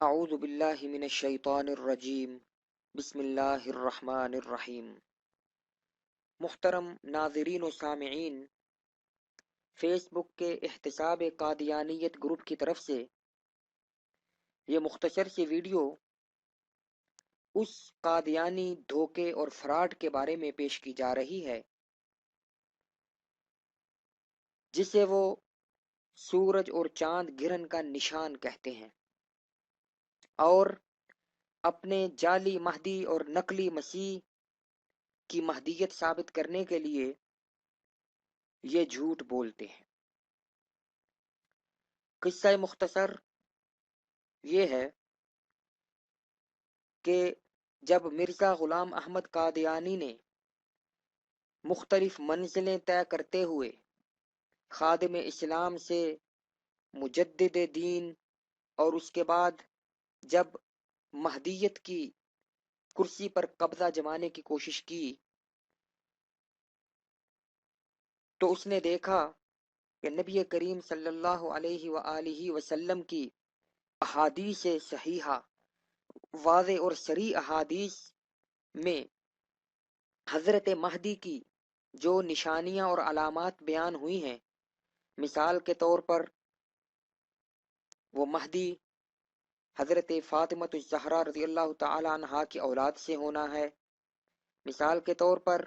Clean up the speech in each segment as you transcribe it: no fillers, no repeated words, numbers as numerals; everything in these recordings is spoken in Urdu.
اعوذ باللہ من الشیطان الرجیم بسم اللہ الرحمن الرحیم۔ محترم ناظرین و سامعین، فیس بک کے احتساب قادیانیت گروپ کی طرف سے یہ مختصر سی ویڈیو اس قادیانی دھوکے اور فراڈ کے بارے میں پیش کی جا رہی ہے جسے وہ سورج اور چاند گرہن کا نشان کہتے ہیں، اور اپنے جعلی مہدی اور نقلی مسیح کی مہدیت ثابت کرنے کے لیے یہ جھوٹ بولتے ہیں۔ قصہ مختصر یہ ہے کہ جب مرزا غلام احمد قادیانی نے مختلف منزلیں طے کرتے ہوئے خادم اسلام سے مجدد دین اور اس کے بعد جب مہدیت کی کرسی پر قبضہ جمانے کی کوشش کی تو اس نے دیکھا کہ نبی کریم صلی اللہ علیہ وآلہ وسلم کی احادیث صحیحہ، واضح اور صریح احادیث میں حضرت مہدی کی جو نشانیاں اور علامات بیان ہوئی ہیں، مثال کے طور پر وہ مہدی حضرت فاطمۃ الزہرا رضی اللہ تعالی عنہا کی اولاد سے ہونا ہے، مثال کے طور پر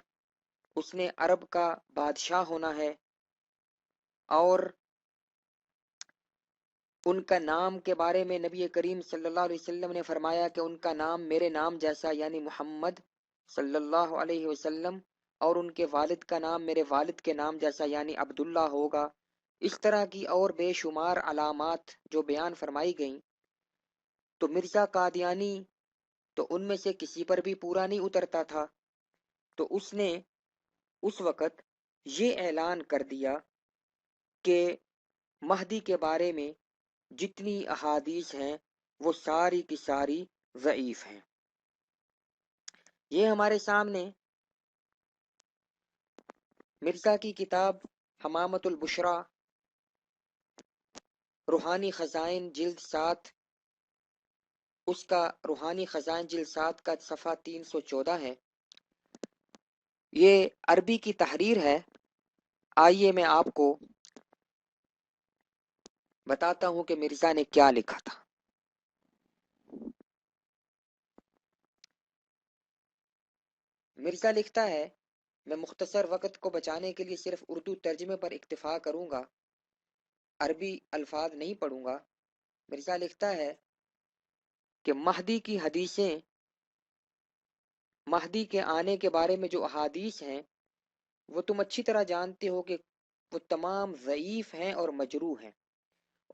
اس نے عرب کا بادشاہ ہونا ہے، اور ان کا نام کے بارے میں نبی کریم صلی اللہ علیہ وسلم نے فرمایا کہ ان کا نام میرے نام جیسا یعنی محمد صلی اللہ علیہ وسلم، اور ان کے والد کا نام میرے والد کے نام جیسا یعنی عبداللہ ہوگا۔ اس طرح کی اور بے شمار علامات جو بیان فرمائی گئیں، تو مرزا قادیانی تو ان میں سے کسی پر بھی پورا نہیں اترتا تھا، تو اس نے اس وقت یہ اعلان کر دیا کہ مہدی کے بارے میں جتنی احادیث ہیں وہ ساری کی ساری ضعیف ہیں۔ یہ ہمارے سامنے مرزا کی کتاب حمامۃ البشرا روحانی خزائن جلد 7، اس کا روحانی خزائن جلد 7 کا صفحہ 314 ہے۔ یہ عربی کی تحریر ہے، آئیے میں آپ کو بتاتا ہوں کہ مرزا نے کیا لکھا تھا۔ مرزا لکھتا ہے، میں مختصر وقت کو بچانے کے لیے صرف اردو ترجمے پر اکتفا کروں گا، عربی الفاظ نہیں پڑھوں گا۔ مرزا لکھتا ہے کہ مہدی کی حدیثیں، مہدی کے آنے کے بارے میں جو احادیث ہیں وہ تم اچھی طرح جانتے ہو کہ وہ تمام ضعیف ہیں اور مجروح ہیں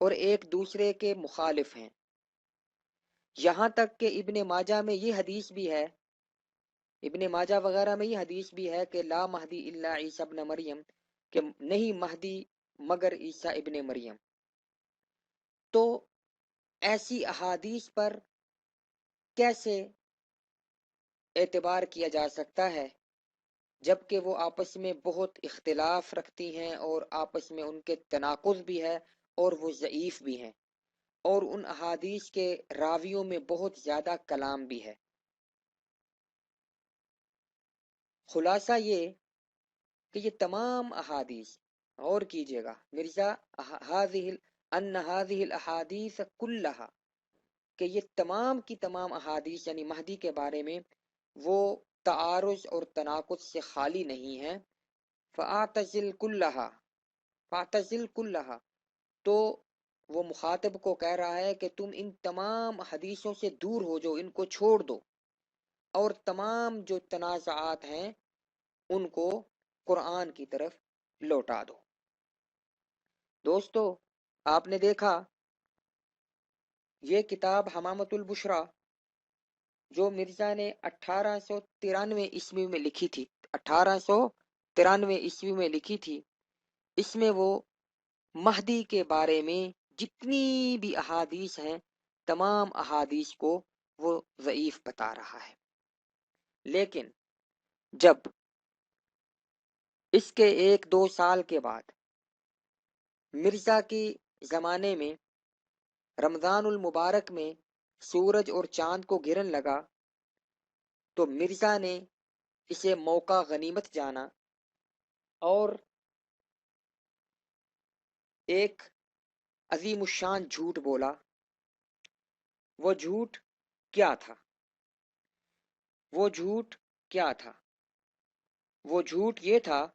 اور ایک دوسرے کے مخالف ہیں، یہاں تک کہ ابن ماجہ میں یہ حدیث بھی ہے، ابن ماجہ وغیرہ میں یہ حدیث بھی ہے کہ لا مہدی الا عیسی ابن مریم، کہ نہیں مہدی مگر عیسیٰ ابن مریم۔ تو ایسی احادیث پر کیسے اعتبار کیا جا سکتا ہے جبکہ وہ آپس میں بہت اختلاف رکھتی ہیں اور آپس میں ان کے تناقض بھی ہے اور وہ ضعیف بھی ہیں، اور ان احادیث کے راویوں میں بہت زیادہ کلام بھی ہے۔ خلاصہ یہ کہ یہ تمام احادیث، غور کیجئے گا، مرزا ان هذه الاحادیث کلها، کہ یہ تمام کی تمام احادیث یعنی مہدی کے بارے میں وہ تعارض اور تناقض سے خالی نہیں ہے۔ فاعتزل کلها، فاعتزل کلها، تو وہ مخاطب کو کہہ رہا ہے کہ تم ان تمام حدیثوں سے دور ہو جاؤ، ان کو چھوڑ دو، اور تمام جو تنازعات ہیں ان کو قرآن کی طرف لوٹا دو۔ دوستو، آپ نے دیکھا یہ کتاب حمامۃ البشرا جو مرزا نے 1893 عیسوی میں لکھی تھی، 1893 عیسوی میں لکھی تھی، اس میں وہ مہدی کے بارے میں جتنی بھی احادیث ہیں تمام احادیث کو وہ ضعیف بتا رہا ہے۔ لیکن جب اس کے 1-2 سال کے بعد مرزا کی زمانے میں رمضان المبارک میں سورج اور چاند کو گرن لگا تو مرزا نے اسے موقع غنیمت جانا اور ایک عظیم الشان جھوٹ بولا۔ وہ جھوٹ کیا تھا؟ وہ جھوٹ کیا تھا؟ وہ جھوٹ یہ تھا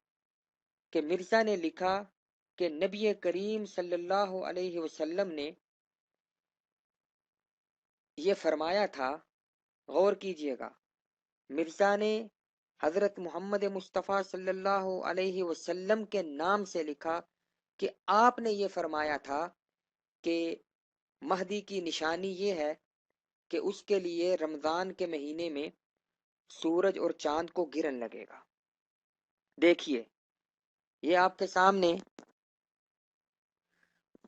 کہ مرزا نے لکھا کہ نبی کریم صلی اللہ علیہ وسلم نے یہ فرمایا تھا۔ غور کیجئے گا، مرزا نے حضرت محمد مصطفیٰ صلی اللہ علیہ وسلم کے نام سے لکھا کہ آپ نے یہ فرمایا تھا کہ مہدی کی نشانی یہ ہے کہ اس کے لیے رمضان کے مہینے میں سورج اور چاند کو گرن لگے گا۔ دیکھیے، یہ آپ کے سامنے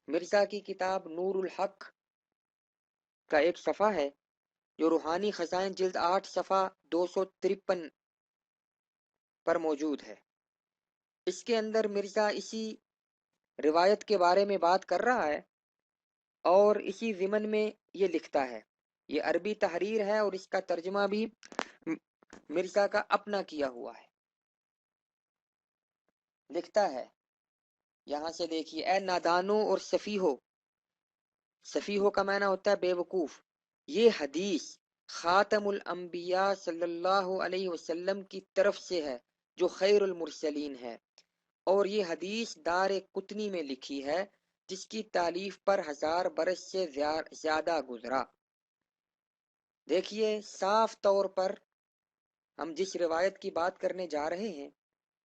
مرزا کی کتاب نور الحق کا ایک صفحہ ہے جو روحانی خزائن جلد 8 صفحہ 253 پر موجود ہے۔ اس کے اندر مرزا اسی روایت کے بارے میں بات کر رہا ہے اور اسی ضمن میں یہ لکھتا ہے۔ یہ عربی تحریر ہے اور اس کا ترجمہ بھی مرزا کا اپنا کیا ہوا ہے۔ لکھتا ہے، یہاں سے دیکھیے، اے نادانوں اور سفیہو، سفیہو کا معنی ہوتا ہے بے وقوف، یہ حدیث خاتم الانبیاء صلی اللہ علیہ وسلم کی طرف سے ہے جو خیر المرسلین ہے، اور یہ حدیث دار قطنی میں لکھی ہے جس کی تالیف پر 1000 برس سے زیادہ گزرا۔ دیکھیے، صاف طور پر ہم جس روایت کی بات کرنے جا رہے ہیں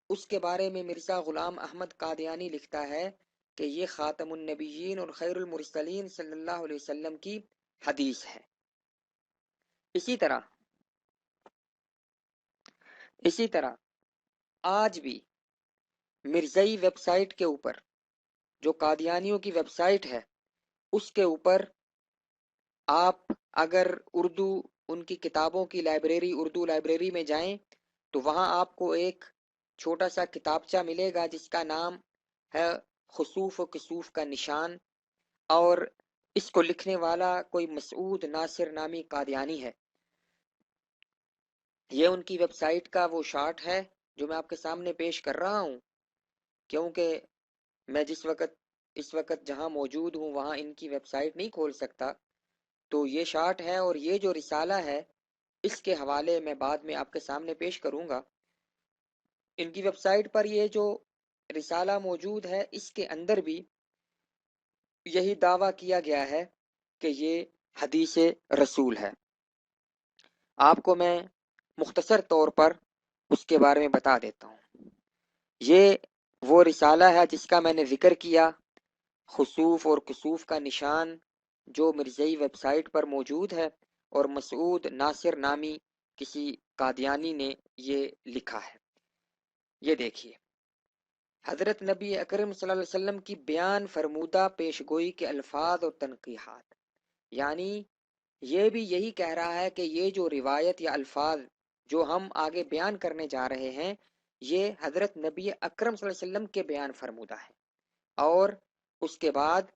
اس کے بارے میں مرزا غلام احمد قادیانی لکھتا ہے کہ یہ خاتم النبیین اور خیر المرسلین صلی اللہ علیہ وسلم کی حدیث ہے۔ اسی طرح آج بھی مرزائی ویب سائٹ کے اوپر، جو قادیانیوں کی ویب سائٹ ہے، اس کے اوپر آپ اگر اردو ان کی کتابوں کی لائبریری، اردو لائبریری میں جائیں تو وہاں آپ کو ایک چھوٹا سا کتابچہ ملے گا جس کا نام ہے خسوف و کسوف کا نشان، اور اس کو لکھنے والا کوئی مسعود ناصر نامی قادیانی ہے۔ یہ ان کی ویب سائٹ کا وہ شارٹ ہے جو میں آپ کے سامنے پیش کر رہا ہوں، کیونکہ میں اس وقت جہاں موجود ہوں وہاں ان کی ویب سائٹ نہیں کھول سکتا، تو یہ شارٹ ہے اور یہ جو رسالہ ہے اس کے حوالے میں بعد میں آپ کے سامنے پیش کروں گا۔ ان کی ویب سائٹ پر یہ جو رسالہ موجود ہے اس کے اندر بھی یہی دعویٰ کیا گیا ہے کہ یہ حدیث رسول ہے۔ آپ کو میں مختصر طور پر اس کے بارے میں بتا دیتا ہوں۔ یہ وہ رسالہ ہے جس کا میں نے ذکر کیا، خسوف اور کسوف کا نشان، جو مرزائی ویب سائٹ پر موجود ہے اور مسعود ناصر نامی کسی قادیانی نے یہ لکھا ہے۔ یہ دیکھیے، حضرت نبی اکرم صلی اللہ علیہ وسلم کی بیان فرمودہ پیشگوئی کے الفاظ اور تنقیحات، یعنی یہ بھی یہی کہہ رہا ہے کہ یہ جو روایت یا الفاظ جو ہم آگے بیان کرنے جا رہے ہیں یہ حضرت نبی اکرم صلی اللہ علیہ وسلم کے بیان فرمودہ ہے، اور اس کے بعد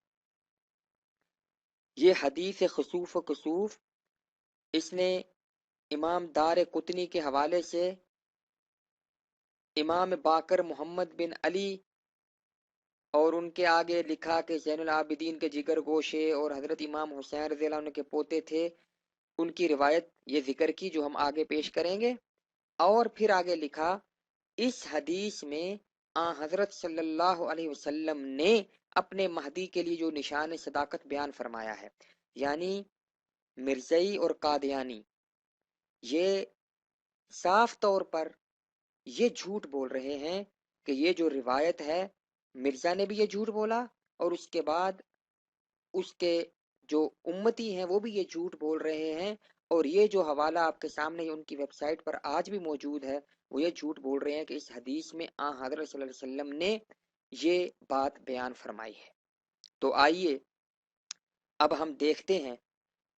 یہ حدیث خسوف و کسوف اس نے امام دار قطنی کے حوالے سے امام باقر محمد بن علی اور ان کے آگے لکھا کہ زین العابدین کے جگر گوشے اور حضرت امام حسین رضی اللہ عنہ کے پوتے تھے، ان کی روایت یہ ذکر کی جو ہم آگے پیش کریں گے، اور پھر آگے لکھا اس حدیث میں حضرت صلی اللہ علیہ وسلم نے اپنے مہدی کے لیے جو نشان صداقت بیان فرمایا ہے، یعنی مرزائی اور قادیانی یہ صاف طور پر یہ جھوٹ بول رہے ہیں کہ یہ جو روایت ہے مرزا نے بھی یہ جھوٹ بولا، اور اس کے بعد اس کے جو امتی ہیں وہ بھی یہ جھوٹ بول رہے ہیں، اور یہ جو حوالہ آپ کے سامنے ان کی ویب سائٹ پر آج بھی موجود ہے وہ یہ جھوٹ بول رہے ہیں کہ اس حدیث میں حضرت صلی اللہ علیہ وسلم نے یہ بات بیان فرمائی ہے۔ تو آئیے اب ہم دیکھتے ہیں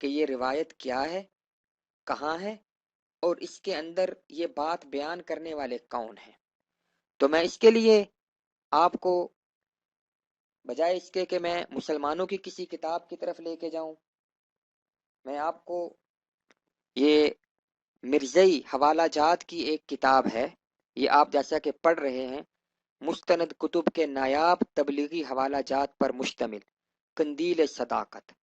کہ یہ روایت کیا ہے، کہاں ہے، اور اس کے اندر یہ بات بیان کرنے والے کون ہیں۔ تو میں اس کے لیے آپ کو بجائے اس کے کہ میں مسلمانوں کی کسی کتاب کی طرف لے کے جاؤں، میں آپ کو یہ مرزئی حوالہ جات کی ایک کتاب ہے، یہ آپ جیسا کہ پڑھ رہے ہیں، مستند کتب کے نایاب تبلیغی حوالہ جات پر مشتمل قندیل صداقت،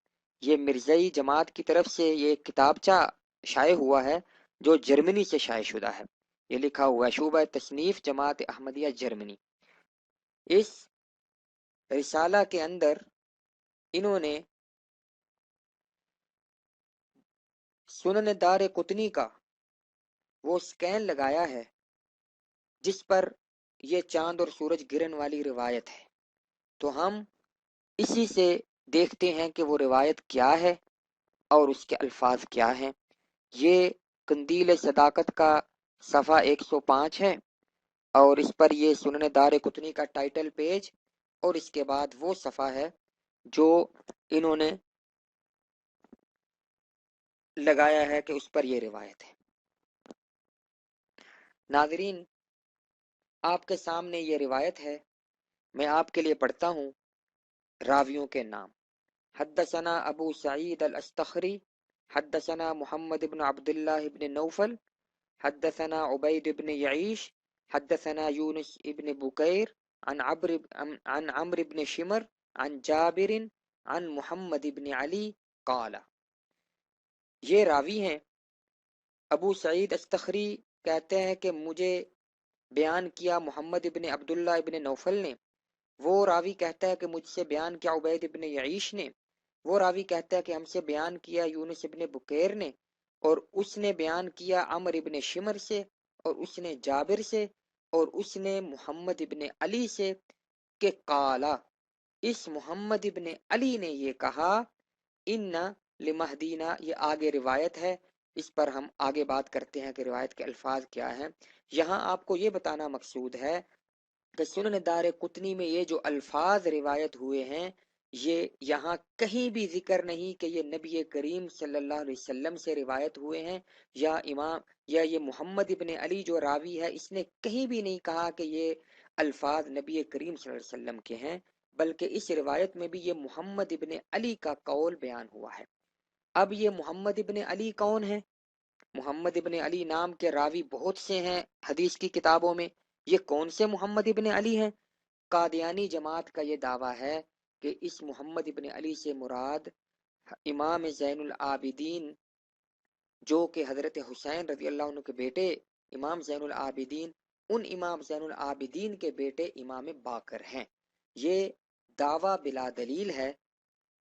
یہ مرزئی جماعت کی طرف سے یہ کتابچہ شائع ہوا ہے جو جرمنی سے شائع شدہ ہے۔ یہ لکھا ہوا ہے شعبہ تصنیف جماعت احمدیہ جرمنی۔ اس رسالہ کے اندر انہوں نے سنن دار قطنی کا وہ سکین لگایا ہے جس پر یہ چاند اور سورج گرن والی روایت ہے، تو ہم اسی سے دیکھتے ہیں کہ وہ روایت کیا ہے اور اس کے الفاظ کیا ہیں۔ یہ قندیل صداقت کا صفحہ 105 ہے اور اس پر یہ سنن دار قطنی کا ٹائٹل پیج اور اس کے بعد وہ صفحہ ہے جو انہوں نے لگایا ہے کہ اس پر یہ روایت ہے۔ ناظرین، آپ کے سامنے یہ روایت ہے، میں آپ کے لیے پڑھتا ہوں راویوں کے نام۔ حدثنا ابو سعید الاستخری، حدثنا محمد بن عبد اللہ بن نوفل، حدثنا عبید بن یعیش، حدثنا یونس ابن بکیر عن عمرو بن شمر عن جابر عن محمد بن علی قال۔ یہ راوی ہیں ابو سعید استخری، کہتے ہیں کہ مجھے بیان کیا محمد ابن عبداللہ ابن نوفل نے، وہ راوی کہتا ہے کہ مجھ سے بیان کیا عبید ابن یعیش نے، وہ راوی کہتا ہے کہ ہم سے بیان کیا یونس ابن بکیر نے، اور اس نے بیان کیا عمر ابن شمر سے، اور اس نے جابر سے، اور اس نے محمد ابن علی سے کہ قالا، اس محمد ابن علی نے یہ کہا، ان لمہدینہ، یہ آگے روایت ہے، اس پر ہم آگے بات کرتے ہیں کہ روایت کے الفاظ کیا ہیں۔ یہاں آپ کو یہ بتانا مقصود ہے کہ سنن دار قطنی میں یہ جو الفاظ روایت ہوئے ہیں، یہ یہاں کہیں بھی ذکر نہیں کہ یہ نبی کریم صلی اللہ علیہ وسلم سے روایت ہوئے ہیں، یا امام یا یہ محمد ابن علی جو راوی ہے اس نے کہیں بھی نہیں کہا کہ یہ الفاظ نبی کریم صلی اللہ علیہ وسلم کے ہیں، بلکہ اس روایت میں بھی یہ محمد ابن علی کا قول بیان ہوا ہے۔ اب یہ محمد ابن علی کون ہے؟ محمد ابن علی نام کے راوی بہت سے ہیں حدیث کی کتابوں میں، یہ کون سے محمد ابن علی ہیں؟ قادیانی جماعت کا یہ دعویٰ ہے کہ اس محمد ابن علی سے مراد امام زین العابدین، جو کہ حضرت حسین رضی اللہ عنہ کے بیٹے امام زین العابدین، ان امام زین العابدین کے بیٹے امام باقر ہیں۔ یہ دعویٰ بلا دلیل ہے،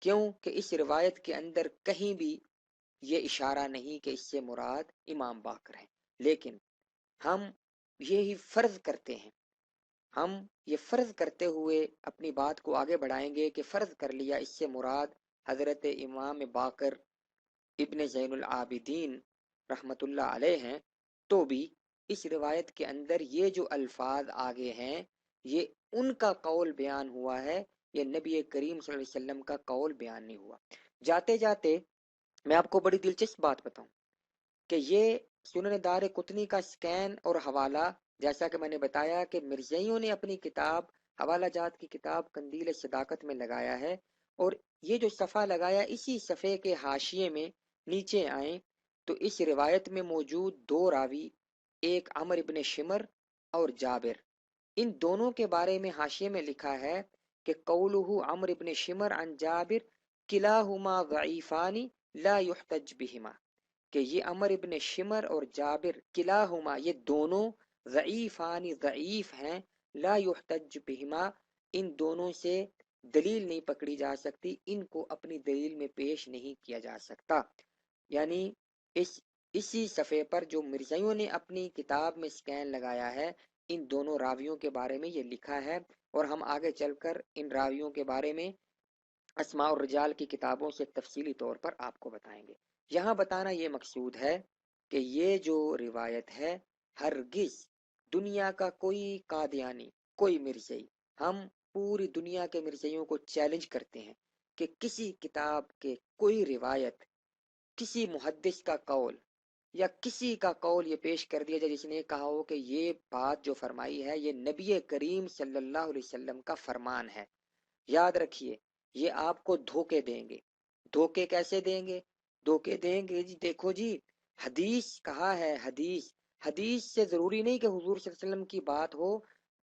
کیوں کہ اس روایت کے اندر کہیں بھی یہ اشارہ نہیں کہ اس سے مراد امام باقر ہیں، لیکن ہم یہی فرض کرتے ہیں، ہم یہ فرض کرتے ہوئے اپنی بات کو آگے بڑھائیں گے کہ فرض کر لیا اس سے مراد حضرت امام باقر ابن زین العابدین رحمت اللہ علیہ ہیں، تو بھی اس روایت کے اندر یہ جو الفاظ آگے ہیں یہ ان کا قول بیان ہوا ہے، یہ نبی کریم صلی اللہ علیہ وسلم کا قول بیان نہیں ہوا۔ جاتے جاتے میں آپ کو بڑی دلچسپ بات بتاؤں کہ یہ سنن دار قطنی کا سکین اور حوالہ، جیسا کہ میں نے بتایا کہ مرزائیوں نے اپنی کتاب حوالہ جات کی کتاب قندیل صداقت میں لگایا ہے، اور یہ جو صفحہ لگایا اسی صفحے کے حاشیے میں نیچے آئیں تو اس روایت میں موجود دو راوی، ایک عمر ابن شمر اور جابر، ان دونوں کے بارے میں حاشیے میں لکھا ہے کہ قولہ عمر ابن شمر عن جابر کلاہما ضعیفان لا یحتج بہما، کہ یہ عمر ابن شمر اور جابر کلاہما، یہ دونوں ضعیفان، ضعیف ہیں، لا یحتج بہما، ان دونوں سے دلیل نہیں پکڑی جا سکتی، ان کو اپنی دلیل میں پیش نہیں کیا جا سکتا۔ یعنی اسی صفحے پر جو مرزائیوں نے اپنی کتاب میں سکین لگایا ہے، ان دونوں راویوں کے بارے میں یہ لکھا ہے، اور ہم آگے چل کر ان راویوں کے بارے میں اسماء الرجال کی کتابوں سے تفصیلی طور پر آپ کو بتائیں گے۔ یہاں بتانا یہ مقصود ہے کہ یہ جو روایت ہے، ہرگز دنیا کا کوئی قادیانی، کوئی مرزائی، ہم پوری دنیا کے مرزائیوں کو چیلنج کرتے ہیں کہ کسی کتاب کے کوئی روایت، کسی محدث کا قول یا کسی کا قول یہ پیش کر دیا جائے جس نے کہا ہو کہ یہ بات جو فرمائی ہے یہ نبی کریم صلی اللہ علیہ وسلم کا فرمان ہے، یاد رکھیے یہ آپ کو دھوکے دیں گے۔ دھوکے کیسے دیں گے؟ دھوکے دیں گے جی دیکھو جی حدیث کہا ہے، حدیث حدیث سے ضروری نہیں کہ حضور صلی اللہ علیہ وسلم کی بات ہو،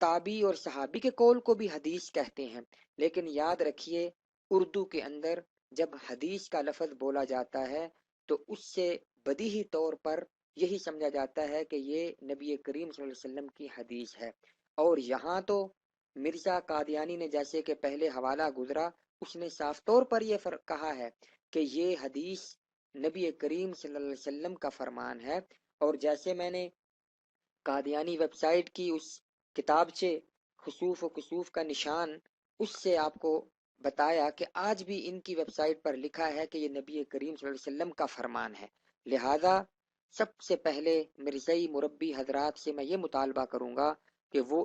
تابعی اور صحابی کے قول کو بھی حدیث کہتے ہیں، لیکن یاد رکھیے اردو کے اندر جب حدیث کا لفظ بولا جاتا ہے تو اس سے بدیہی طور پر یہی سمجھا جاتا ہے کہ یہ نبی کریم صلی اللہ علیہ وسلم کی حدیث ہے۔ اور یہاں تو مرزا قادیانی نے جیسے کہ پہلے حوالہ گزرا، اس نے صاف طور پر یہ فرق کہا ہے کہ یہ حدیث نبی کریم صلی اللہ علیہ وسلم کا فرمان ہے۔ اور جیسے میں نے قادیانی ویب سائٹ کی اس کتاب سے خسوف و کسوف کا نشان اس سے آپ کو بتایا کہ آج بھی ان کی ویب سائٹ پر لکھا ہے کہ یہ نبی کریم صلی اللہ علیہ وسلم کا فرمان ہے۔ لہذا سب سے پہلے مرزئی مربی حضرات سے میں یہ مطالبہ کروں گا کہ وہ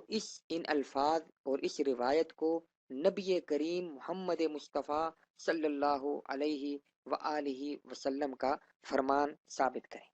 ان الفاظ اور اس روایت کو نبی کریم محمد مصطفیٰ صلی اللہ علیہ وآلہ وسلم کا فرمان ثابت کریں۔